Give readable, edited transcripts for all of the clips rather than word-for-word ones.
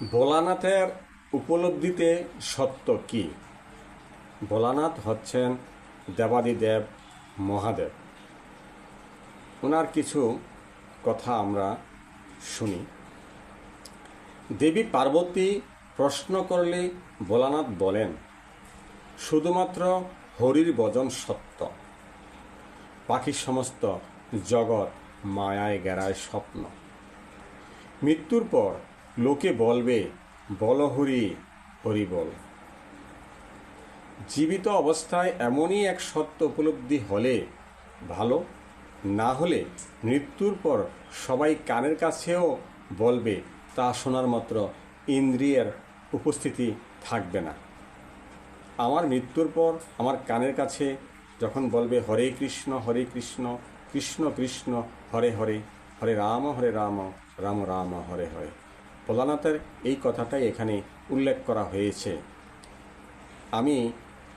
ভোলানাথের উপলব্ধিতে সত্য কি? ভোলানাথ হচ্ছেন দেবাদিদেব মহাদেব। ওনার কিছু কথা আমরা শুনি। দেবী পার্বতী প্রশ্ন করলে ভোলানাথ বলেন, শুধুমাত্র হরির ভজন সত্য, বাকি সমস্ত জগৎ মায়ায় গেরায় স্বপ্ন। মৃত্যুর পর লোকে বলবে, বল হরি হরি বল। জীবিত অবস্থায় এমনই এক সত্য উপলব্ধি হলে ভালো, না হলে মৃত্যুর পর সবাই কানের কাছেও বলবে, তা শোনার মাত্র ইন্দ্রিয়ের উপস্থিতি থাকবে না। আমার মৃত্যুর পর আমার কানের কাছে যখন বলবে হরে কৃষ্ণ কৃষ্ণ কৃষ্ণ হরে হরে, হরে রাম রাম রাম হরে হরে। ভোলানাথের এই কথাটাই এখানে উল্লেখ করা হয়েছে। আমি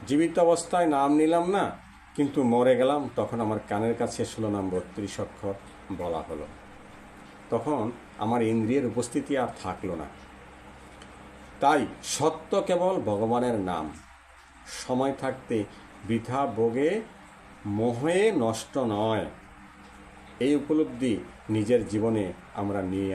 জীবিত অবস্থায় নাম নিলাম না, কিন্তু মরে গেলাম, তখন আমার কানের কাছে 16 নাম 32 অক্ষর বলা হলো। তখন আমার ইন্দ্রিয়ের উপস্থিতি আর থাকলো না। তাই সত্য কেবল ভগবানের নাম। সময় থাকতে বৃথা ভোগে মোহে নষ্ট নয়, এই উপলব্ধি নিজের জীবনে আমরা নিয়ে